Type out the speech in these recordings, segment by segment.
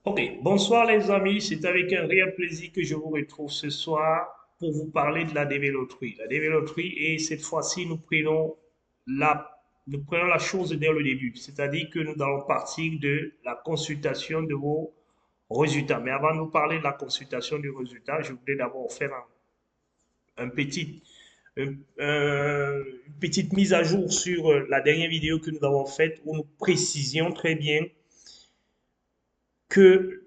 Ok, bonsoir les amis, c'est avec un réel plaisir que je vous retrouve ce soir pour vous parler de la dévéloterie. La dévéloterie, et cette fois-ci, nous prenons la chose dès le début, c'est-à-dire que nous allons partir de la consultation de vos résultats. Mais avant de vous parler de la consultation du résultat, je voudrais d'abord faire un petit, une petite mise à jour sur la dernière vidéo que nous avons faite où nous précisions très bien que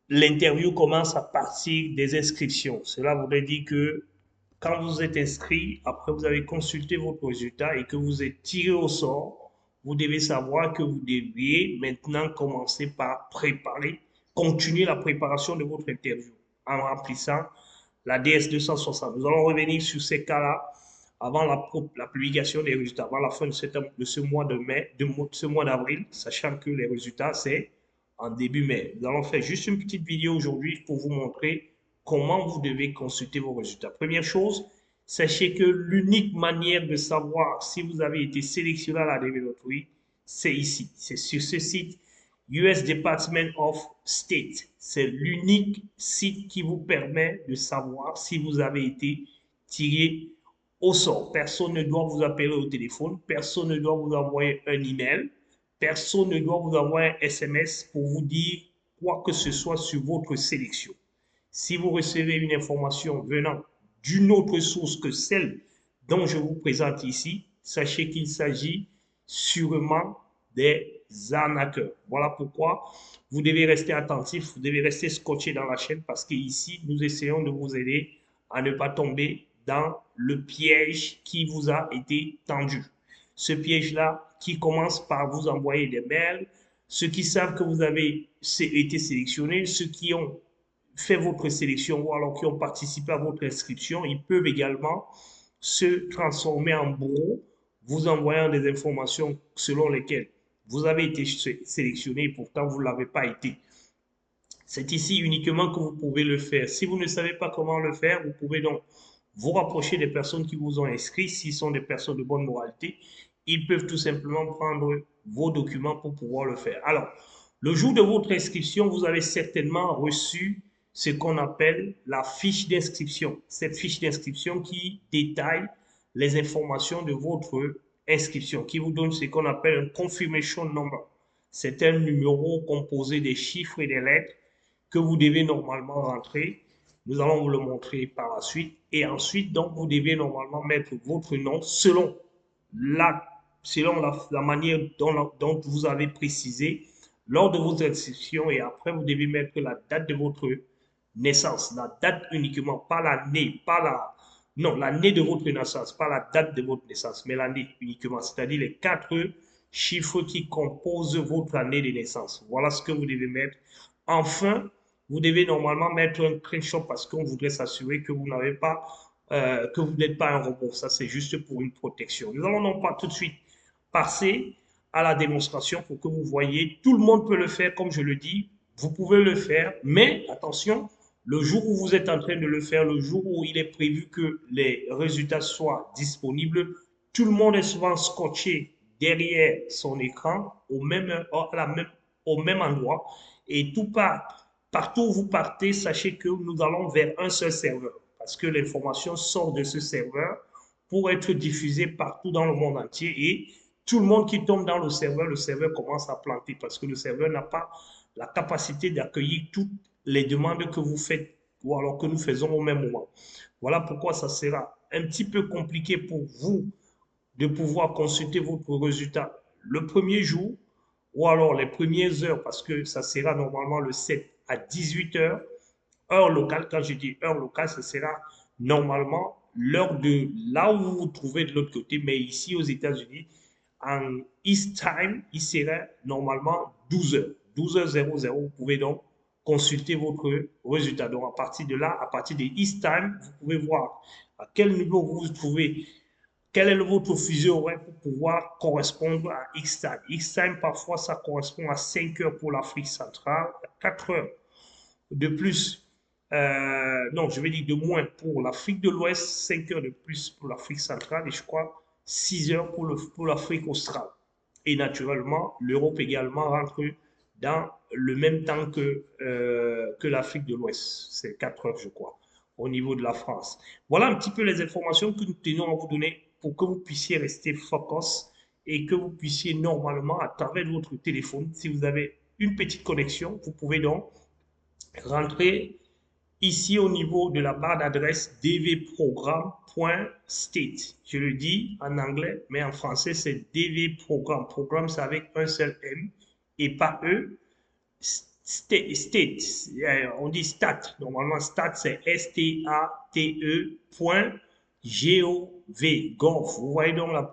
l'interview commence à partir des inscriptions. Cela voudrait dire que quand vous êtes inscrit, après vous avez consulté votre résultat et que vous êtes tiré au sort, vous devez savoir que vous devriez maintenant commencer par préparer, continuer la préparation de votre interview en remplissant la DS 260. Nous allons revenir sur ces cas-là avant la publication des résultats, avant la fin de ce mois de mai, de ce mois d'avril, sachant que les résultats, c'est en début mai. Nous allons faire juste une petite vidéo aujourd'hui pour vous montrer comment vous devez consulter vos résultats. Première chose, sachez que l'unique manière de savoir si vous avez été sélectionné à la développerie, c'est ici. C'est sur ce site US Department of State. C'est l'unique site qui vous permet de savoir si vous avez été tiré au sort. Personne ne doit vous appeler au téléphone, personne ne doit vous envoyer un email, personne ne doit vous envoyer un SMS pour vous dire quoi que ce soit sur votre sélection. Si vous recevez une information venant d'une autre source que celle dont je vous présente ici, sachez qu'il s'agit sûrement des arnaqueurs. Voilà pourquoi vous devez rester attentif, vous devez rester scotché dans la chaîne parce qu'ici, nous essayons de vous aider à ne pas tomber dans le piège qui vous a été tendu. Ce piège-là qui commence par vous envoyer des mails, ceux qui savent que vous avez été sélectionné, ceux qui ont fait votre sélection ou alors qui ont participé à votre inscription, ils peuvent également se transformer en bourreau, vous envoyant des informations selon lesquelles vous avez été sélectionné et pourtant vous ne l'avez pas été. C'est ici uniquement que vous pouvez le faire. Si vous ne savez pas comment le faire, vous pouvez donc vous rapprocher des personnes qui vous ont inscrit. S'ils sont des personnes de bonne moralité, ils peuvent tout simplement prendre vos documents pour pouvoir le faire. Alors, le jour de votre inscription, vous avez certainement reçu ce qu'on appelle la fiche d'inscription. Cette fiche d'inscription qui détaille les informations de votre inscription, qui vous donne ce qu'on appelle un confirmation number. C'est un numéro composé des chiffres et des lettres que vous devez normalement rentrer. Nous allons vous le montrer par la suite. Et ensuite, donc, vous devez normalement mettre votre nom la, selon la manière dont vous avez précisé lors de votre inscription. Et après, vous devez mettre la date de votre naissance. La date uniquement, pas l'année, pas la... Non, l'année de votre naissance, pas la date de votre naissance, mais l'année uniquement, c'est-à-dire les quatre chiffres qui composent votre année de naissance. Voilà ce que vous devez mettre. Enfin, vous devez normalement mettre un screenshot parce qu'on voudrait s'assurer que vous n'avez pas, que vous n'êtes pas un robot. Ça, c'est juste pour une protection. Nous allons non pas tout de suite passer à la démonstration pour que vous voyez. Tout le monde peut le faire, comme je le dis. Vous pouvez le faire, mais attention, le jour où vous êtes en train de le faire, le jour où il est prévu que les résultats soient disponibles, tout le monde est souvent scotché derrière son écran au même endroit. Et partout où vous partez, sachez que nous allons vers un seul serveur parce que l'information sort de ce serveur pour être diffusée partout dans le monde entier et tout le monde qui tombe dans le serveur commence à planter parce que le serveur n'a pas la capacité d'accueillir toutes les demandes que vous faites ou alors que nous faisons au même moment. Voilà pourquoi ça sera un petit peu compliqué pour vous de pouvoir consulter votre résultat le premier jour ou alors les premières heures parce que ça sera normalement le 7 à 18 heures, heure locale. Quand je dis heure locale, ce sera normalement l'heure de là où vous vous trouvez de l'autre côté. Mais ici aux États-Unis, en East Time, il sera normalement 12 heures. 12h00, vous pouvez donc consulter votre résultat. Donc à partir de là, à partir de East Time, vous pouvez voir à quel niveau vous vous trouvez, quel est votre fuseau horaire pour pouvoir correspondre à X-Time. X-Time, parfois, ça correspond à 5 heures pour l'Afrique centrale, 4 heures de plus, non, je vais dire de moins pour l'Afrique de l'Ouest, 5 heures de plus pour l'Afrique centrale et je crois 6 heures pour l'Afrique australe. Et naturellement, l'Europe également rentre dans le même temps que l'Afrique de l'Ouest. C'est 4 heures, je crois, au niveau de la France. Voilà un petit peu les informations que nous tenons à vous donner pour que vous puissiez rester focus et que vous puissiez normalement, à travers votre téléphone, si vous avez une petite connexion, vous pouvez donc rentrer ici au niveau de la barre d'adresse dvprogramme.state. Je le dis en anglais, mais en français, c'est dvprogramme. Programme, c'est avec un seul M et pas E. State, on dit stat. Normalement, stat, c'est S-T-A-T-E .gov. Gov. Vous voyez donc le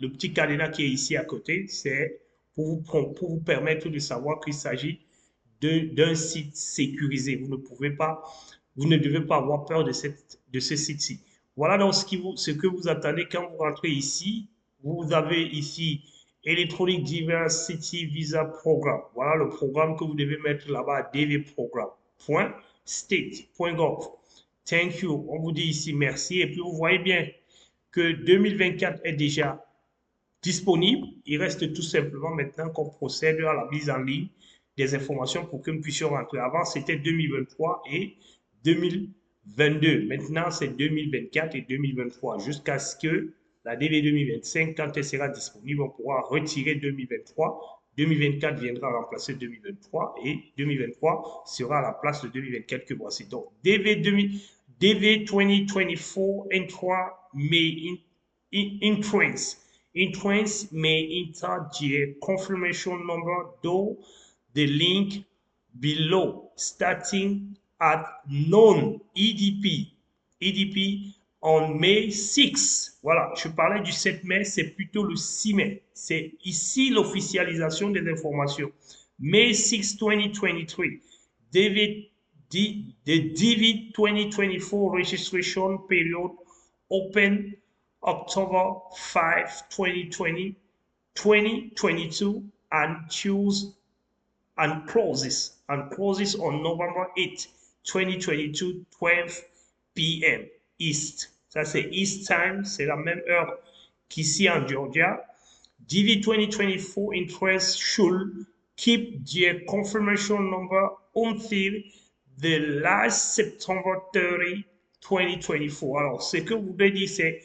petit cadenas qui est ici à côté. C'est pour vous permettre de savoir qu'il s'agit d'un site sécurisé. Vous ne devez pas avoir peur de ce site-ci. Voilà donc ce que vous attendez quand vous rentrez ici. Vous avez ici Electronic Diversity Visa Program. Voilà le programme que vous devez mettre là-bas, dvprogram.state.gov. Thank you. On vous dit ici merci. Et puis vous voyez bien que 2024 est déjà disponible. Il reste tout simplement maintenant qu'on procède à la mise en ligne des informations pour que nous puissions rentrer. Avant, c'était 2023 et 2022. Maintenant, c'est 2024 et 2023 jusqu'à ce que la DV 2025, quand elle sera disponible, on pourra retirer 2023. 2024 viendra remplacer 2023 et 2023 sera à la place de 2024 que voici. Donc, DV 2024 intra may entrance. Entrance may enter the confirmation number though the link below starting at known EDP on May 6. Voilà, je parlais du 7 mai, c'est plutôt le 6 mai. C'est ici l'officialisation des informations. May 6, 2023. The DV 2024 registration period open October 5, 2020, 2022 and choose and closes on November 8, 2022, 12 p.m. East. Ça, c'est East Time, c'est la même heure qu'ici en Georgia. DV 2024 interest should keep their confirmation number until the last September 30, 2024. Alors, ce que vous voulez dire, c'est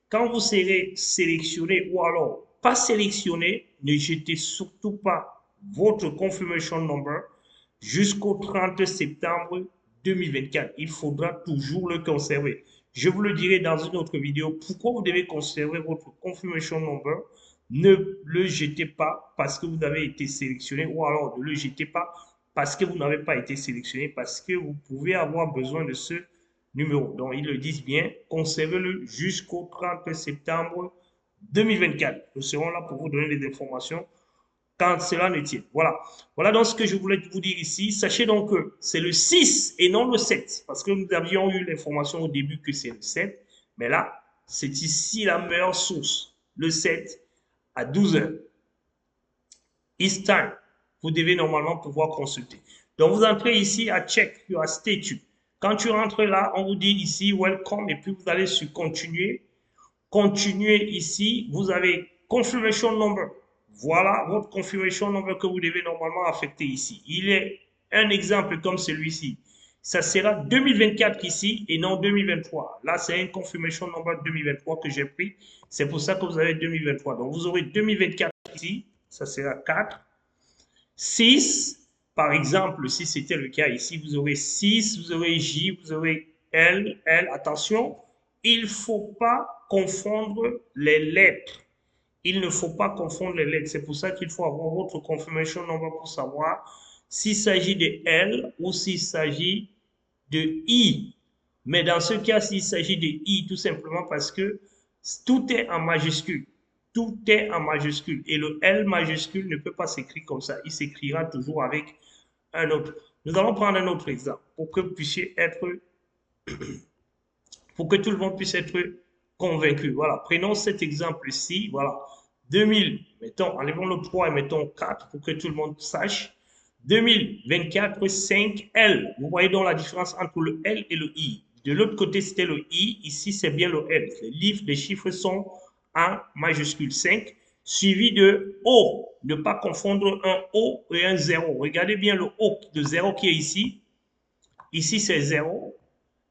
quand vous serez sélectionné ou alors pas sélectionné, ne jetez surtout pas votre confirmation number jusqu'au 30 septembre 2024. Il faudra toujours le conserver. Je vous le dirai dans une autre vidéo. Pourquoi vous devez conserver votre confirmation number? Ne le jetez pas parce que vous avez été sélectionné ou alors ne le jetez pas parce que vous n'avez pas été sélectionné, parce que vous pouvez avoir besoin de ce numéro. Donc, ils le disent bien, conservez-le jusqu'au 30 septembre 2024. Nous serons là pour vous donner des informations quand cela ne tient. Voilà. Voilà donc ce que je voulais vous dire ici. Sachez donc que c'est le 6 et non le 7, parce que nous avions eu l'information au début que c'est le 7, mais là, c'est ici la meilleure source, le 7 à 12 heures. East time, vous devez normalement pouvoir consulter. Donc, vous entrez ici à check your status. Quand tu rentres là, on vous dit ici welcome et puis vous allez sur continuer. Continuer ici, vous avez confirmation number. Voilà votre confirmation number que vous devez normalement affecter ici. Il est un exemple comme celui-ci. Ça sera 2024 ici et non 2023. Là, c'est un confirmation number 2023 que j'ai pris. C'est pour ça que vous avez 2023. Donc, vous aurez 2024 ici. Ça sera 4. 6, par exemple, si c'était le cas ici, vous aurez 6, vous aurez J, vous aurez L. Attention, il ne faut pas confondre les lettres. Il ne faut pas confondre les lettres. C'est pour ça qu'il faut avoir votre confirmation number pour savoir s'il s'agit de L ou s'il s'agit de I. Mais dans ce cas, s'il s'agit de I, tout simplement parce que tout est en majuscule. Tout est en majuscule. Et le L majuscule ne peut pas s'écrire comme ça. Il s'écrira toujours avec un autre. Nous allons prendre un autre exemple pour que vous puissiez être, pour que tout le monde puisse être convaincu. Voilà. Prenons cet exemple-ci. Voilà. 2000, mettons, enlevons le 3 et mettons 4 pour que tout le monde sache. 2024, 5L. Vous voyez donc la différence entre le L et le I. De l'autre côté, c'était le I. Ici, c'est bien le L. Les chiffres sont en majuscule 5. suivi de O. Ne pas confondre un O et un 0. Regardez bien le O de 0 qui est ici. Ici, c'est 0.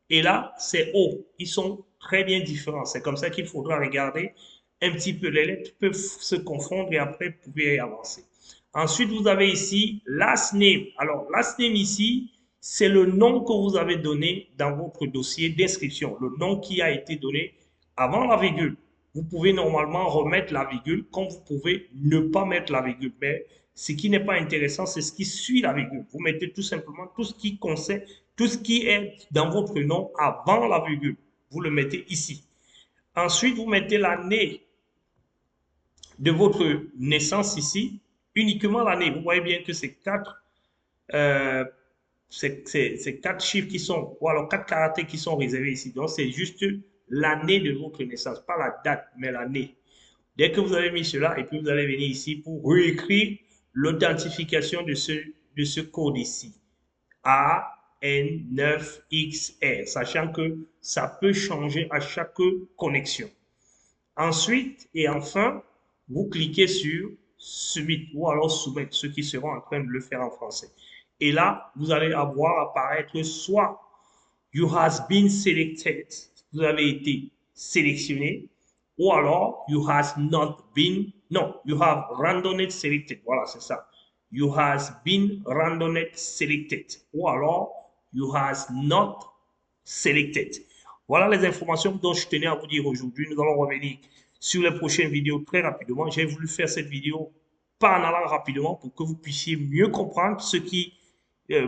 Et là, c'est O. Ils sont très bien différents. C'est comme ça qu'il faudra regarder un petit peu. Les lettres peuvent se confondre et après, vous pouvez avancer. Ensuite, vous avez ici last name. Alors, last name ici, c'est le nom que vous avez donné dans votre dossier d'inscription, le nom qui a été donné avant la virgule. Vous pouvez normalement remettre la virgule, comme vous pouvez ne pas mettre la virgule. Mais ce qui n'est pas intéressant, c'est ce qui suit la virgule. Vous mettez tout simplement tout ce qui concerne, tout ce qui est dans votre nom avant la virgule. Vous le mettez ici. Ensuite, vous mettez l'année de votre naissance ici, uniquement l'année. Vous voyez bien que c'est euh, quatre chiffres qui sont, ou alors quatre caractères qui sont réservés ici. Donc, c'est juste l'année de votre naissance, pas la date, mais l'année. Dès que vous avez mis cela, et puis vous allez venir ici pour réécrire l'authentification de ce code ici. AN9XR, sachant que ça peut changer à chaque connexion. Ensuite et enfin, vous cliquez sur Submit ou alors Soumettre, ceux qui seront en train de le faire en français. Et là, vous allez avoir apparaître soit You has been selected, vous avez été sélectionné, ou alors You has not been, non, You have randomly selected, voilà, c'est ça. You has been randomly selected, ou alors You has not selected. Voilà les informations dont je tenais à vous dire aujourd'hui. Nous allons revenir sur les prochaines vidéos très rapidement. J'ai voulu faire cette vidéo pas en allant rapidement pour que vous puissiez mieux comprendre ce qui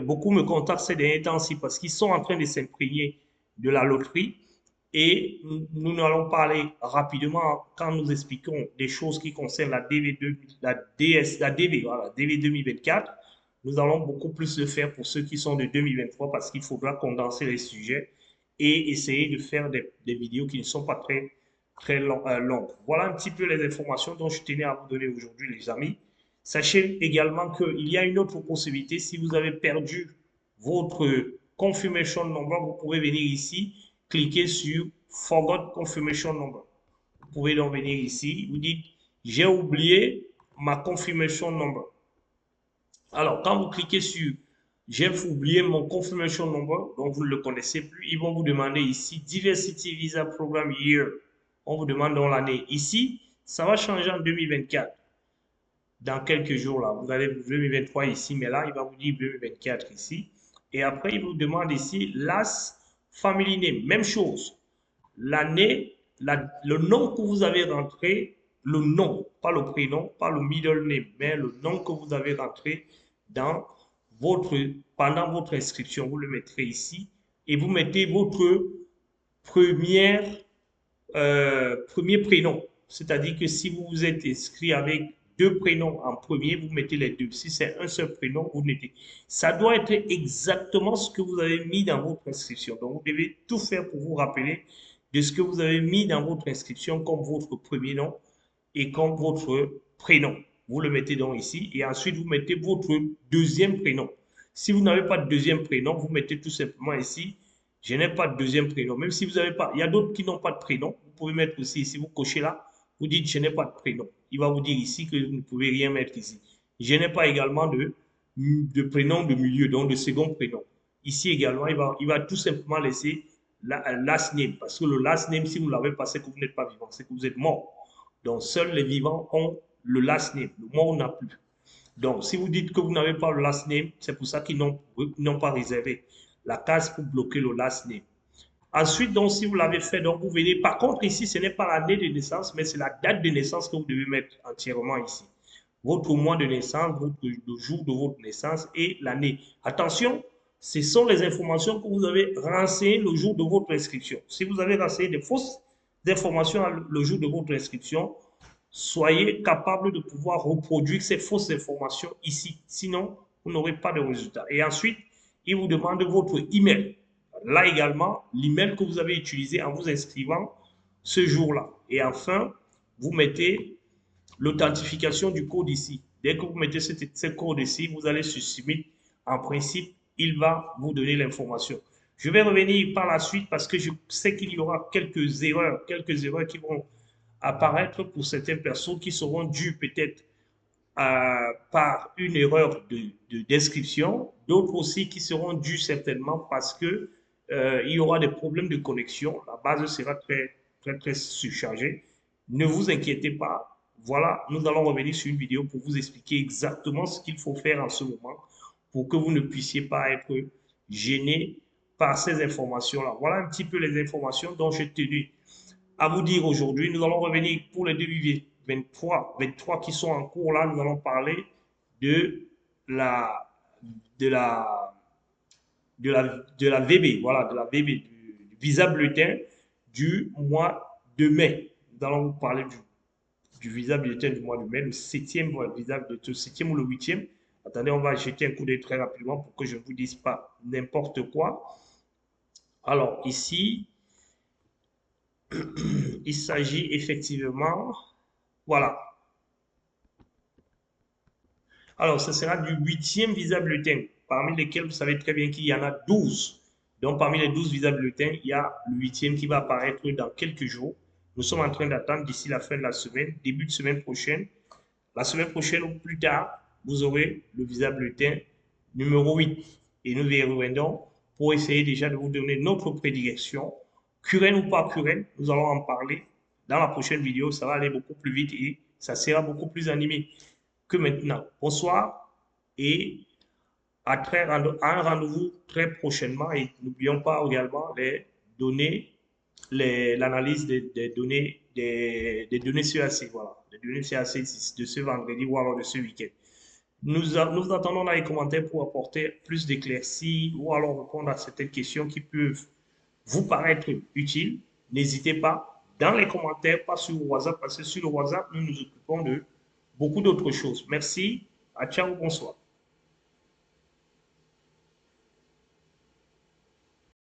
beaucoup me contactent ces derniers temps-ci parce qu'ils sont en train de s'imprégner de la loterie. Et nous allons parler rapidement quand nous expliquons des choses qui concernent la DV2, la DS, la DV, voilà, DV 2024. Nous allons beaucoup plus le faire pour ceux qui sont de 2023 parce qu'il faudra condenser les sujets et essayer de faire des vidéos qui ne sont pas très longues. Voilà un petit peu les informations dont je tenais à vous donner aujourd'hui, les amis. Sachez également qu'il y a une autre possibilité. Si vous avez perdu votre confirmation number, vous pouvez venir ici, cliquer sur Forgot Confirmation Number. Vous pouvez donc venir ici, vous dites j'ai oublié ma confirmation number. Alors, quand vous cliquez sur j'ai oublié mon confirmation number, donc vous ne le connaissez plus, ils vont vous demander ici Diversity Visa Program Year. On vous demande dans l'année. Ici, ça va changer en 2024. Dans quelques jours là, vous avez 2023 ici, mais là, il va vous dire 2024 ici. Et après, il vous demande ici Last Family Name. Même chose. L'année, le nom que vous avez rentré, le nom, pas le prénom, pas le middle name, mais le nom que vous avez rentré dans pendant votre inscription. Vous le mettrez ici et vous mettez votre première, premier prénom. C'est-à-dire que si vous vous êtes inscrit avec deux prénoms en premier, vous mettez les deux. Si c'est un seul prénom, vous mettez. Ça doit être exactement ce que vous avez mis dans votre inscription. Donc, vous devez tout faire pour vous rappeler de ce que vous avez mis dans votre inscription comme votre premier nom et comme votre prénom. Vous le mettez donc ici et ensuite vous mettez votre deuxième prénom. Si vous n'avez pas de deuxième prénom, vous mettez tout simplement ici, je n'ai pas de deuxième prénom. Même si vous n'avez pas, il y a d'autres qui n'ont pas de prénom. Vous pouvez mettre aussi ici, vous cochez là, vous dites je n'ai pas de prénom. Il va vous dire ici que vous ne pouvez rien mettre ici. Je n'ai pas également de prénom de milieu, donc de second prénom. Ici également, il va tout simplement laisser last name. Parce que le last name, si vous ne l'avez pas, c'est que vous n'êtes pas vivant, c'est que vous êtes mort. Donc, seuls les vivants ont le last name. Le mort n'a plus. Donc, si vous dites que vous n'avez pas le last name, c'est pour ça qu'ils n'ont pas réservé la case pour bloquer le last name. Ensuite, donc, si vous l'avez fait, donc vous venez. Par contre, ici, ce n'est pas l'année de naissance, mais c'est la date de naissance que vous devez mettre entièrement ici. Votre mois de naissance, le jour de votre naissance et l'année. Attention, ce sont les informations que vous avez renseignées le jour de votre inscription. Si vous avez renseigné des fausses informations le jour de votre inscription, soyez capable de pouvoir reproduire ces fausses informations ici. Sinon, vous n'aurez pas de résultat. Et ensuite, il vous demande votre email. Là également, l'email que vous avez utilisé en vous inscrivant ce jour-là. Et enfin, vous mettez l'authentification du code ici. Dès que vous mettez ce code ici, vous allez sur Submit. En principe, il va vous donner l'information. Je vais revenir par la suite parce que je sais qu'il y aura quelques erreurs qui vont apparaître pour certaines personnes qui seront dues peut-être par une erreur de description, d'autres aussi qui seront dues certainement parce que il y aura des problèmes de connexion, la base sera très surchargée. Ne vous inquiétez pas, voilà, nous allons revenir sur une vidéo pour vous expliquer exactement ce qu'il faut faire en ce moment pour que vous ne puissiez pas être gêné par ces informations-là. Voilà un petit peu les informations dont j'ai tenu à vous dire aujourd'hui. Nous allons revenir pour les devis 23 qui sont en cours. Là, nous allons parler de la, de la, de la VB, voilà, de la VB, du visa bulletin du mois de mai. Nous allons vous parler du visa bulletin du mois de mai, le septième visa bulletin, le septième ou le huitième. Attendez, on va jeter un coup d'œil très rapidement pour que je ne vous dise pas n'importe quoi. Alors, ici, il s'agit effectivement, voilà. Alors, ce sera du huitième visa bulletin, parmi lesquels vous savez très bien qu'il y en a 12. Donc, parmi les 12 visas bulletins, il y a le huitième qui va apparaître dans quelques jours. Nous sommes en train d'attendre d'ici la fin de la semaine, début de semaine prochaine. La semaine prochaine ou plus tard, vous aurez le visa bulletin numéro 8. Et nous reviendrons pour essayer déjà de vous donner notre prédilection. Curène ou pas curène, nous allons en parler dans la prochaine vidéo. Ça va aller beaucoup plus vite et ça sera beaucoup plus animé que maintenant. Bonsoir et à un rendez-vous très prochainement. Et n'oublions pas également les données, l'analyse des données, des données CAC, voilà, les données CAC de ce vendredi ou alors de ce week-end. Nous attendons dans les commentaires pour apporter plus d'éclaircies ou alors répondre à certaines questions qui peuvent vous paraître utiles. N'hésitez pas dans les commentaires, pas sur WhatsApp, parce que sur le WhatsApp, nous nous occupons de beaucoup d'autres choses. Merci, à ciao, bonsoir.